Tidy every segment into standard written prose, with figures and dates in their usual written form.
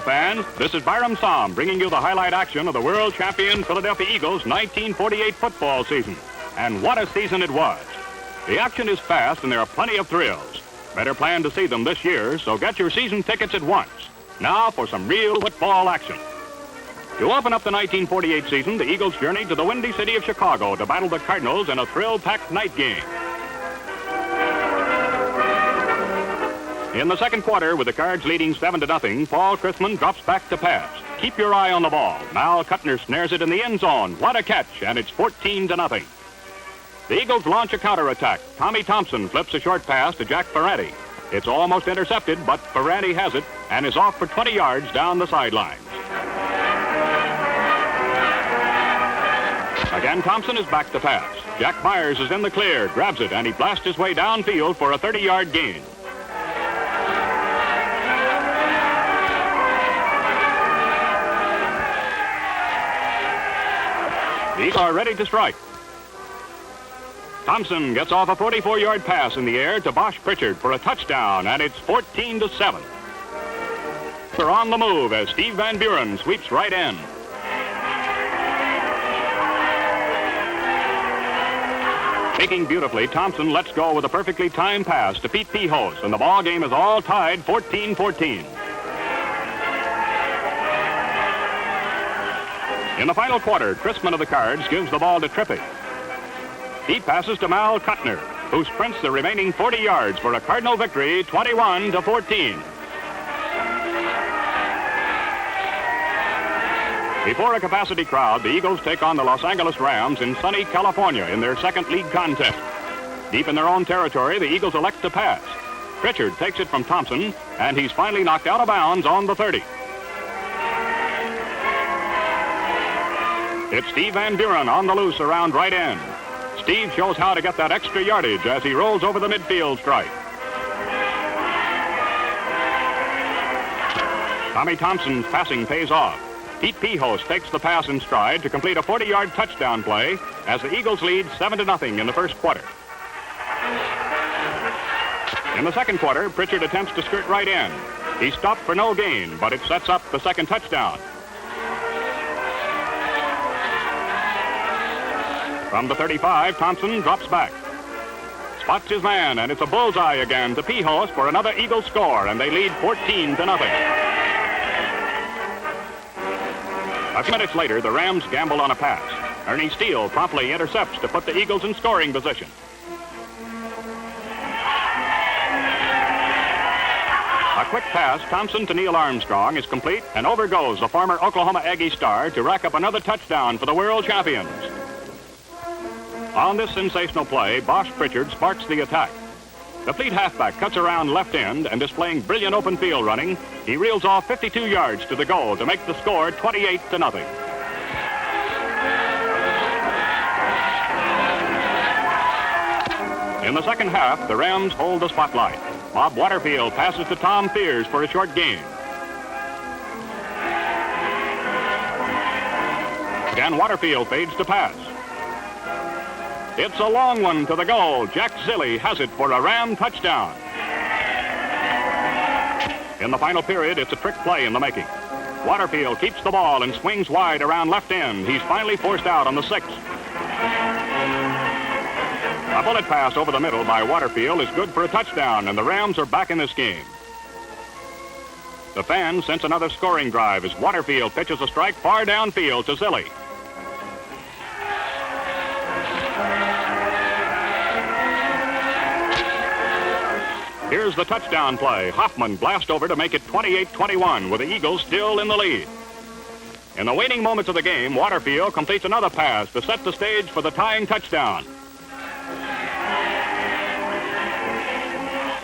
fans. This is Byram Som bringing you the highlight action of the world champion Philadelphia Eagles 1948 football season. And what a season it was. The action is fast and there are plenty of thrills. Better plan to see them this year, so get your season tickets at once. Now for some real football action. To open up the 1948 season, the Eagles journeyed to the windy city of Chicago to battle the Cardinals in a thrill-packed night game. In the second quarter, with the Cards leading 7-0, Paul Chrisman drops back to pass. Keep your eye on the ball. Mal Kuttner snares it in the end zone. What a catch, and it's 14-0. The Eagles launch a counterattack. Tommy Thompson flips a short pass to Jack Ferranti. It's almost intercepted, but Ferranti has it and is off for 20 yards down the sidelines. Again, Thompson is back to pass. Jack Myers is in the clear, grabs it, and he blasts his way downfield for a 30-yard gain. These are ready to strike. Thompson gets off a 44-yard pass in the air to Bosch Pritchard for a touchdown, and it's 14-7. They're on the move as Steve Van Buren sweeps right in. Taking beautifully, Thompson lets go with a perfectly timed pass to Pete Pihos, and the ball game is all tied 14-14. In the final quarter, Chrisman of the Cards gives the ball to Trippi. He passes to Mal Kuttner, who sprints the remaining 40 yards for a Cardinal victory, 21-14. Before a capacity crowd, the Eagles take on the Los Angeles Rams in sunny California in their second league contest. Deep in their own territory, the Eagles elect to pass. Pritchard takes it from Thompson, and he's finally knocked out of bounds on the 30. It's Steve Van Buren on the loose around right end. Steve shows how to get that extra yardage as he rolls over the midfield stripe. Tommy Thompson's passing pays off. Pete Pihos takes the pass in stride to complete a 40-yard touchdown play as the Eagles lead 7-0 in the first quarter. In the second quarter, Pritchard attempts to skirt right in. He's stopped for no gain, but it sets up the second touchdown. From the 35, Thompson drops back. Spots his man, and it's a bullseye again to Pihos for another Eagle score, and they lead 14-0. A few minutes later, the Rams gamble on a pass. Ernie Steele promptly intercepts to put the Eagles in scoring position. A quick pass, Thompson to Neil Armstrong, is complete, and over goes the former Oklahoma Aggie star to rack up another touchdown for the world champions. On this sensational play, Bosch Pritchard sparks the attack. The fleet halfback cuts around left end and displaying brilliant open field running, he reels off 52 yards to the goal to make the score 28-0. In the second half, the Rams hold the spotlight. Bob Waterfield passes to Tom Fears for a short gain. Again, Waterfield fades to pass. It's a long one to the goal. Jack Zilli has it for a Ram touchdown. In the final period, it's a trick play in the making. Waterfield keeps the ball and swings wide around left end. He's finally forced out on the 6th. A bullet pass over the middle by Waterfield is good for a touchdown, and the Rams are back in this game. The fans sense another scoring drive as Waterfield pitches a strike far downfield to Zilli. Here's the touchdown play. Hoffman blasts over to make it 28-21 with the Eagles still in the lead. In the waning moments of the game, Waterfield completes another pass to set the stage for the tying touchdown.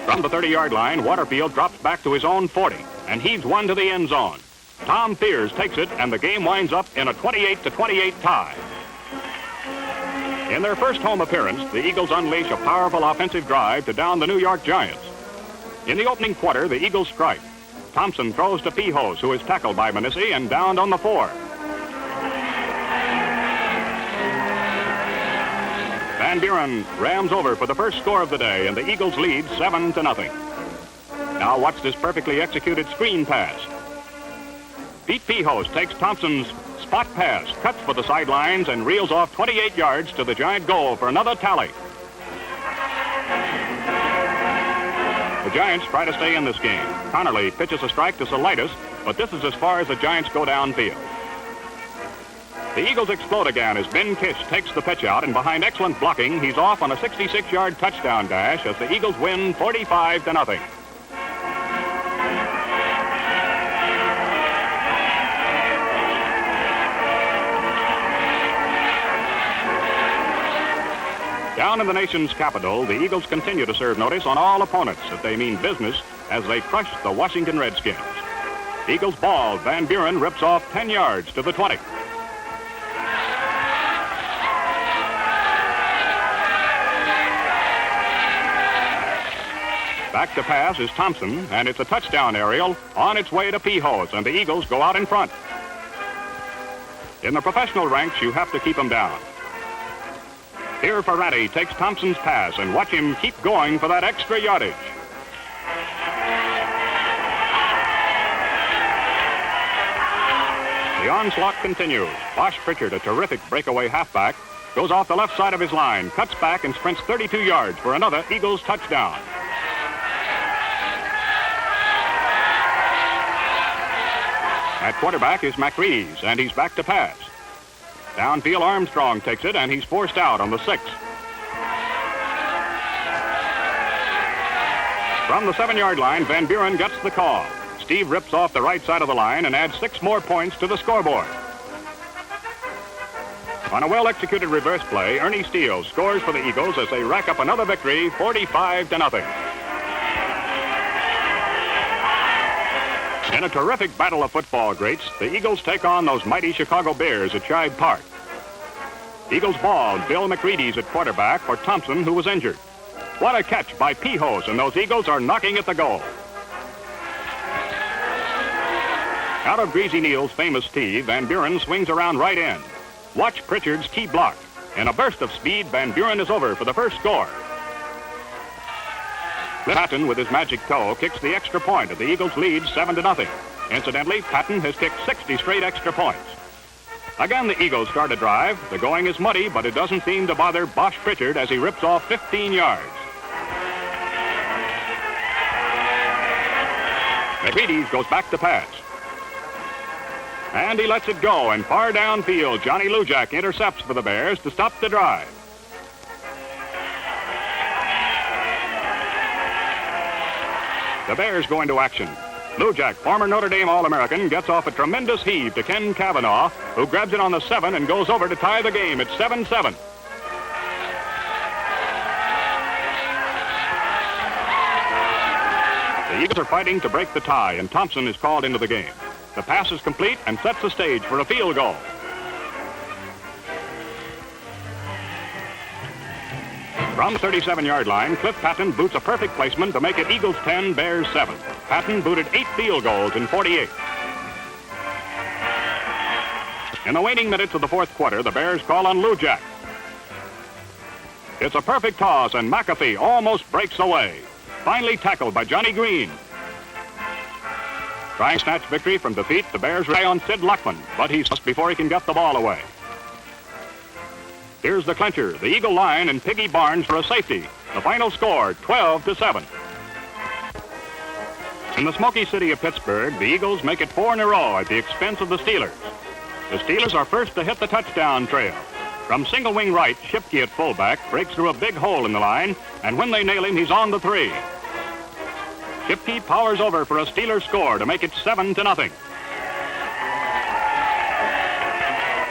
From the 30-yard line, Waterfield drops back to his own 40 and heaves one to the end zone. Tom Fears takes it, and the game winds up in a 28-28 tie. In their first home appearance, the Eagles unleash a powerful offensive drive to down the New York Giants. In the opening quarter, the Eagles strike. Thompson throws to Pihos, who is tackled by Manissi and downed on the 4. Van Buren rams over for the first score of the day, and the Eagles lead 7-0. Now watch this perfectly executed screen pass. Pete Pihos takes Thompson's spot pass, cuts for the sidelines, and reels off 28 yards to the Giant goal for another tally. The Giants try to stay in this game. Connerly pitches a strike to Salitis, but this is as far as the Giants go downfield. The Eagles explode again as Ben Kish takes the pitch out, and behind excellent blocking, he's off on a 66-yard touchdown dash as the Eagles win 45-0. Down in the nation's capital, the Eagles continue to serve notice on all opponents that they mean business as they crush the Washington Redskins. The Eagles ball. Van Buren rips off 10 yards to the 20. Back to pass is Thompson, and it's a touchdown aerial on its way to Pihos, and the Eagles go out in front. In the professional ranks, you have to keep them down. Here Ferrati takes Thompson's pass, and watch him keep going for that extra yardage. The onslaught continues. Bosh Pritchard, a terrific breakaway halfback, goes off the left side of his line, cuts back, and sprints 32 yards for another Eagles touchdown. At quarterback is McRee's, and he's back to pass. Downfield, Armstrong takes it, and he's forced out on the 6. From the 7-yard line, Van Buren gets the call. Steve rips off the right side of the line and adds 6 more points to the scoreboard. On a well-executed reverse play, Ernie Steele scores for the Eagles as they rack up another victory, 45-0. In a terrific battle of football greats, the Eagles take on those mighty Chicago Bears at Shibe Park. Eagles ball. Bill McReedy's at quarterback for Thompson, who was injured. What a catch by Pihos, and those Eagles are knocking at the goal. Out of Greasy Neal's famous tee, Van Buren swings around right end. Watch Pritchard's key block. In a burst of speed, Van Buren is over for the first score. Patton, with his magic toe, kicks the extra point, and the Eagles lead 7-0. Incidentally, Patton has kicked 60 straight extra points. Again, the Eagles start a drive. The going is muddy, but it doesn't seem to bother Bosh Pritchard as he rips off 15 yards. McReedy's goes back to pass. And he lets it go, and far downfield, Johnny Lujak intercepts for the Bears to stop the drive. The Bears go into action. Lujak, former Notre Dame All-American, gets off a tremendous heave to Ken Cavanaugh, who grabs it on the 7 and goes over to tie the game at 7-7. The Eagles are fighting to break the tie, and Thompson is called into the game. The pass is complete and sets the stage for a field goal. From the 37-yard line, Cliff Patton boots a perfect placement to make it Eagles 10, Bears 7. Patton booted 8 field goals in 48. In the waning minutes of the fourth quarter, the Bears call on Lujak. It's a perfect toss, and McAfee almost breaks away. Finally tackled by Johnny Green. Trying to snatch victory from defeat, the Bears rely on Sid Luckman, but he's lost before he can get the ball away. Here's the clincher, the Eagle line, and Piggy Barnes for a safety. The final score, 12-7. In the smoky city of Pittsburgh, the Eagles make it 4 in a row at the expense of the Steelers. The Steelers are first to hit the touchdown trail. From single wing right, Shipke at fullback breaks through a big hole in the line, and when they nail him, he's on the 3. Shipke powers over for a Steelers score to make it 7-0.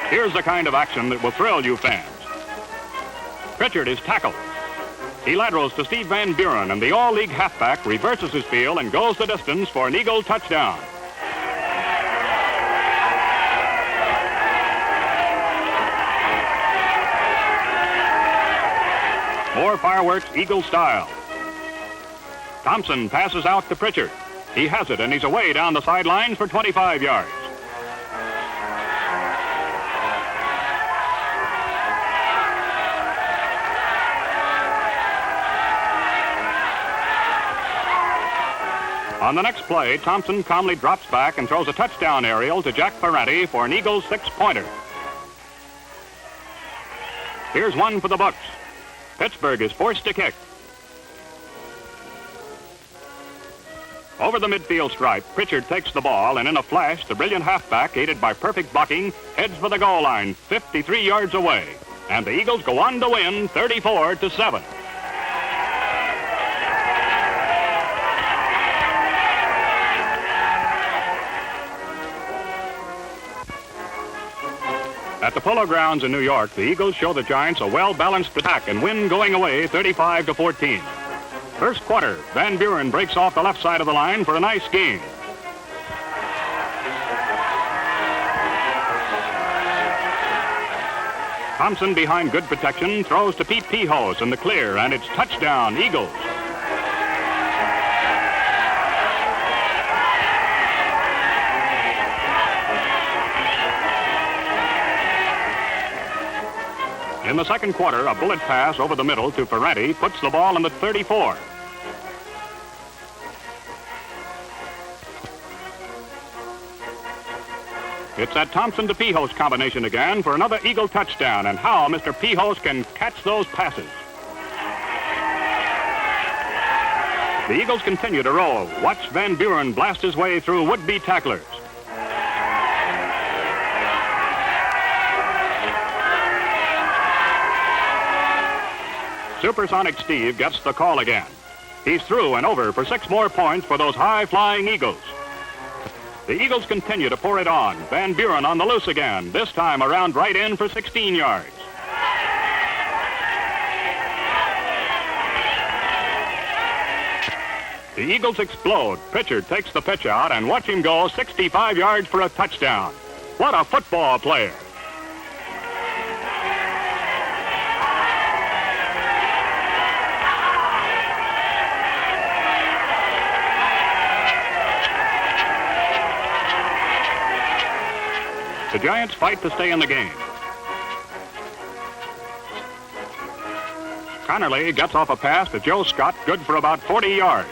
Here's the kind of action that will thrill you fans. Pritchard is tackled. He laterals to Steve Van Buren, and the all-league halfback reverses his field and goes the distance for an Eagle touchdown. More fireworks, Eagle style. Thompson passes out to Pritchard. He has it, and he's away down the sidelines for 25 yards. On the next play, Thompson calmly drops back and throws a touchdown aerial to Jack Ferretti for an Eagles 6-pointer. Here's one for the Bucks. Pittsburgh is forced to kick. Over the midfield stripe, Pritchard takes the ball, and in a flash, the brilliant halfback, aided by perfect blocking, heads for the goal line 53 yards away. And the Eagles go on to win 34-7. At the Polo Grounds in New York, the Eagles show the Giants a well-balanced attack and win going away 35-14. First quarter, Van Buren breaks off the left side of the line for a nice gain. Thompson, behind good protection, throws to Pete Pihos in the clear, and it's touchdown, Eagles. In the second quarter, a bullet pass over the middle to Ferretti puts the ball in the 34. It's that Thompson to Pihos combination again for another Eagle touchdown, and how Mr. Pihos can catch those passes. The Eagles continue to roll. Watch Van Buren blast his way through would-be tacklers. Supersonic Steve gets the call again. He's through and over for 6 more points for those high-flying Eagles. The Eagles continue to pour it on. Van Buren on the loose again, this time around right in for 16 yards. The Eagles explode. Pritchard takes the pitch out, and watch him go 65 yards for a touchdown. What a football player. The Giants fight to stay in the game. Connerly gets off a pass to Joe Scott, good for about 40 yards.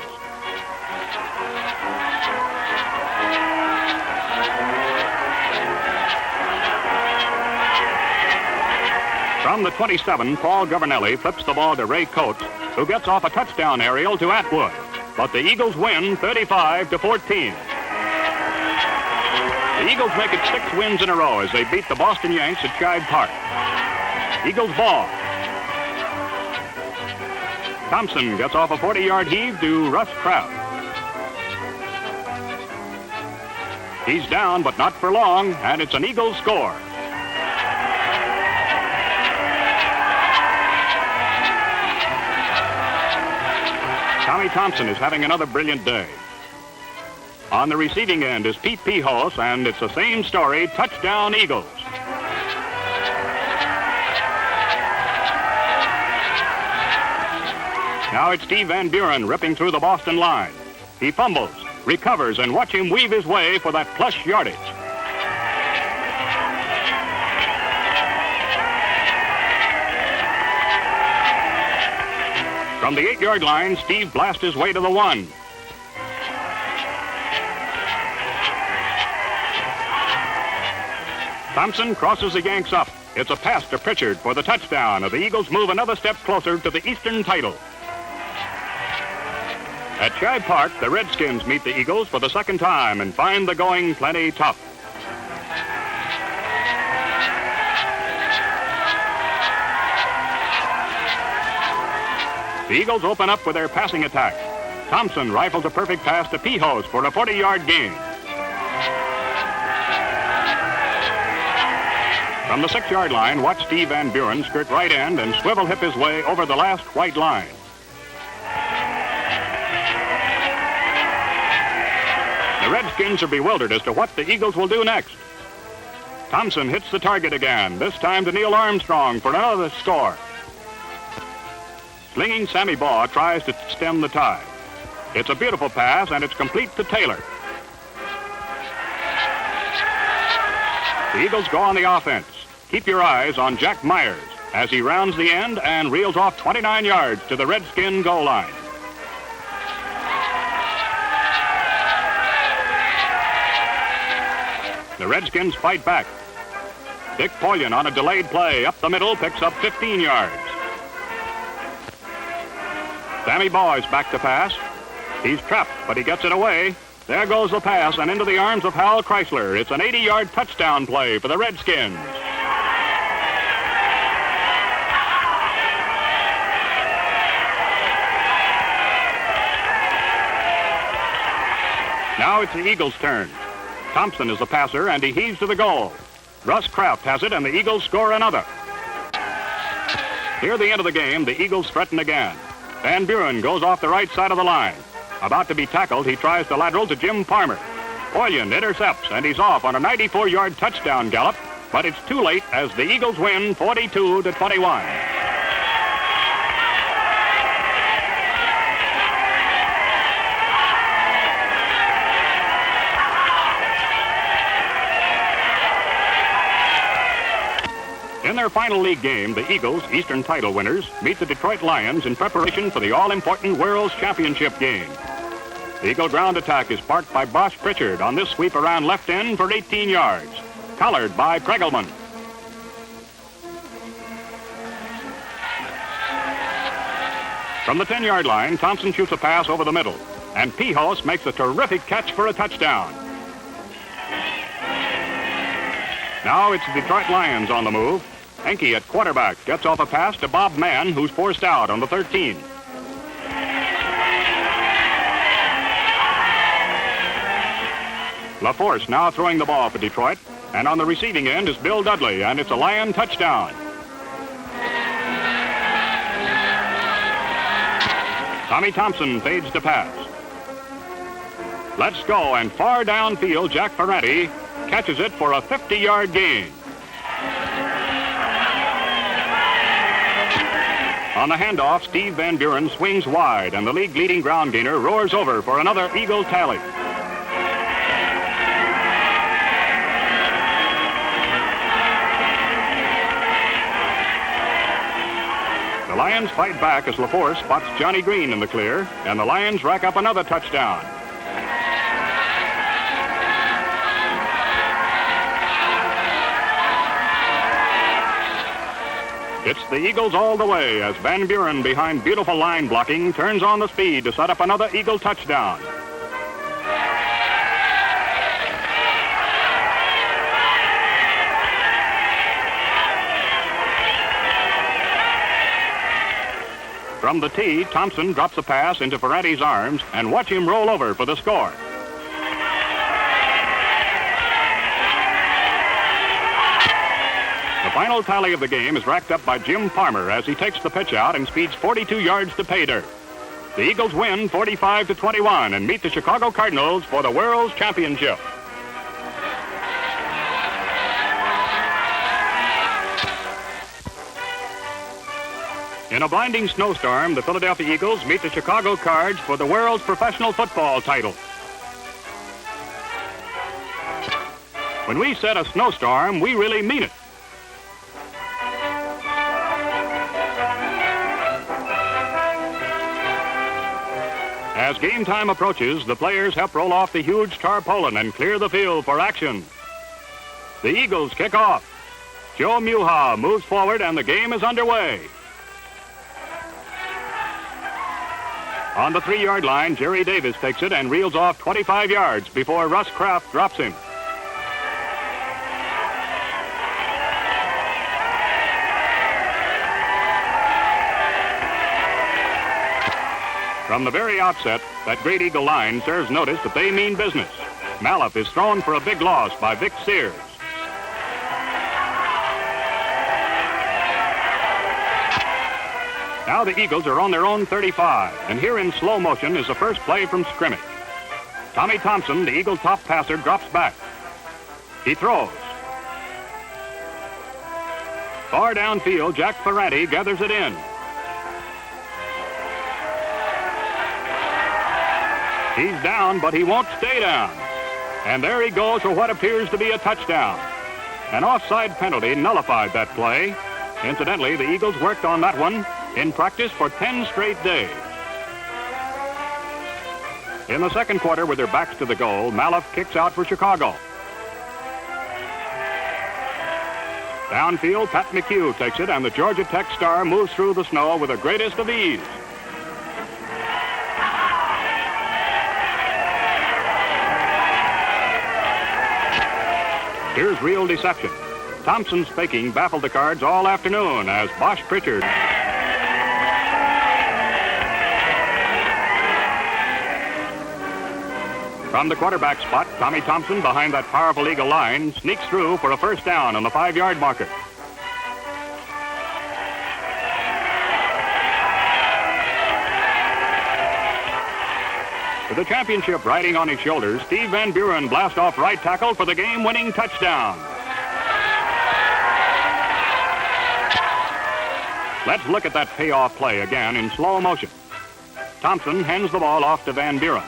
From the 27, Paul Governelli flips the ball to Ray Coates, who gets off a touchdown aerial to Atwood. But the Eagles win 35-14. The Eagles make it 6 wins in a row as they beat the Boston Yanks at Shibe Park. Eagles ball. Thompson gets off a 40-yard heave to Russ Kraft. He's down, but not for long, and it's an Eagles score. Tommy Thompson is having another brilliant day. On the receiving end is Pete Pihos, and it's the same story, touchdown Eagles. Now it's Steve Van Buren ripping through the Boston line. He fumbles, recovers, and watch him weave his way for that plush yardage. From the 8-yard line, Steve blasts his way to the 1. Thompson crosses the Yanks up. It's a pass to Pritchard for the touchdown, and the Eagles move another step closer to the Eastern title. At Shibe Park, the Redskins meet the Eagles for the second time and find the going plenty tough. The Eagles open up with their passing attack. Thompson rifles a perfect pass to Pihos for a 40-yard gain. From the 6-yard line, watch Steve Van Buren skirt right end and swivel hip his way over the last white line. The Redskins are bewildered as to what the Eagles will do next. Thompson hits the target again, this time to Neil Armstrong for another score. Slinging Sammy Baugh tries to stem the tide. It's a beautiful pass, and it's complete to Taylor. The Eagles go on the offense. Keep your eyes on Jack Myers as he rounds the end and reels off 29 yards to the Redskin goal line. The Redskins fight back. Dick Polian on a delayed play up the middle picks up 15 yards. Sammy Boy's back to pass. He's trapped, but he gets it away. There goes the pass and into the arms of Hal Chrysler. It's an 80-yard touchdown play for the Redskins. Now it's the Eagles' turn. Thompson is the passer, and he heaves to the goal. Russ Kraft has it, and the Eagles score another. Near the end of the game, the Eagles threaten again. Van Buren goes off the right side of the line. About to be tackled, he tries to lateral to Jim Farmer. Polian intercepts, and he's off on a 94-yard touchdown gallop, but it's too late as the Eagles win 42-21. In their final league game, the Eagles, Eastern title winners, meet the Detroit Lions in preparation for the all-important World's Championship game. The Eagle ground attack is sparked by Bosch Pritchard on this sweep around left end for 18 yards, collared by Kregelman. From the 10-yard line, Thompson shoots a pass over the middle, and Pihos makes a terrific catch for a touchdown. Now it's the Detroit Lions on the move. Enke at quarterback gets off a pass to Bob Mann, who's forced out on the 13. LaForce now throwing the ball for Detroit, and on the receiving end is Bill Dudley, and it's a Lion touchdown. Tommy Thompson fades to pass. Let's go, and far downfield, Jack Ferranti catches it for a 50-yard gain. On the handoff, Steve Van Buren swings wide, and the league-leading ground gainer roars over for another Eagle tally. The Lions fight back as LaForce spots Johnny Green in the clear, and the Lions rack up another touchdown. It's the Eagles all the way as Van Buren, behind beautiful line blocking, turns on the speed to set up another Eagle touchdown. From the tee, Thompson drops a pass into Ferranti's arms, and watch him roll over for the score. The final tally of the game is racked up by Jim Farmer as he takes the pitch out and speeds 42 yards to pay dirt. The Eagles win 45-21 and meet the Chicago Cardinals for the World's Championship. In a blinding snowstorm, the Philadelphia Eagles meet the Chicago Cards for the World's Professional Football title. When we said a snowstorm, we really mean it. As game time approaches, the players help roll off the huge tarpaulin and clear the field for action. The Eagles kick off. Joe Muha moves forward and the game is underway. On the 3-yard line, Jerry Davis takes it and reels off 25 yards before Russ Kraft drops him. From the very outset, that great Eagle line serves notice that they mean business. Maloff is thrown for a big loss by Vic Sears. Now the Eagles are on their own 35, and here in slow motion is the first play from scrimmage. Tommy Thompson, the Eagle top passer, drops back. He throws. Far downfield, Jack Ferranti gathers it in. He's down, but he won't stay down. And there he goes for what appears to be a touchdown. An offside penalty nullified that play. Incidentally, the Eagles worked on that one in practice for 10 straight days. In the second quarter, with their backs to the goal, Maloff kicks out for Chicago. Downfield, Pat McHugh takes it, and the Georgia Tech star moves through the snow with the greatest of ease. Here's real deception. Thompson's faking baffled the Cards all afternoon as Bosch Pritchard. From the quarterback spot, Tommy Thompson, behind that powerful Eagle line, sneaks through for a first down on the 5-yard marker. With the championship riding on his shoulders, Steve Van Buren blasts off right tackle for the game-winning touchdown. Let's look at that payoff play again in slow motion. Thompson hands the ball off to Van Buren.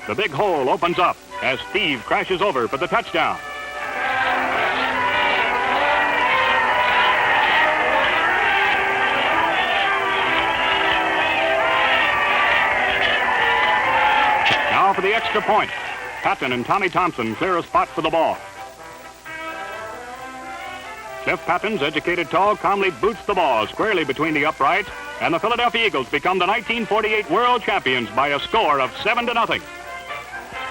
The big hole opens up as Steve crashes over for the touchdown. Now for the extra point. Patton and Tommy Thompson clear a spot for the ball. Cliff Patton's educated toe calmly boots the ball squarely between the uprights, and the Philadelphia Eagles become the 1948 world champions by a score of 7-0.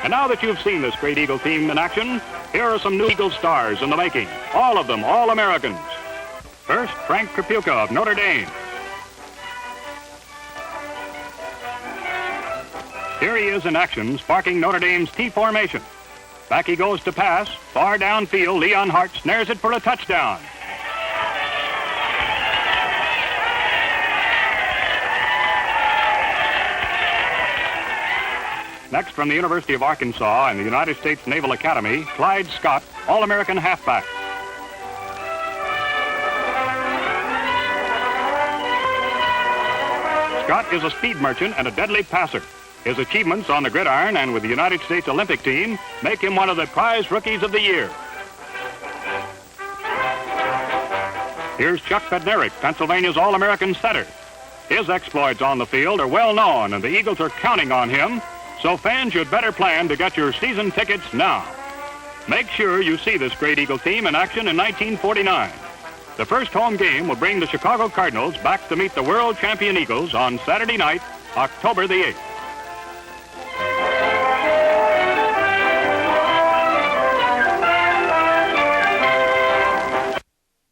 And now that you've seen this great Eagle team in action, here are some new Eagle stars in the making. All of them All-Americans. First, Frank Krapuka of Notre Dame. Here he is in action, sparking Notre Dame's T formation. Back he goes to pass. Far downfield, Leon Hart snares it for a touchdown. Next, from the University of Arkansas and the United States Naval Academy, Clyde Scott, All-American halfback. Scott is a speed merchant and a deadly passer. His achievements on the gridiron and with the United States Olympic team make him one of the prize rookies of the year. Here's Chuck Bednarik, Pennsylvania's All-American setter. His exploits on the field are well known, and the Eagles are counting on him, so fans should better plan to get your season tickets now. Make sure you see this great Eagle team in action in 1949. The first home game will bring the Chicago Cardinals back to meet the world champion Eagles on Saturday night, October the 8th.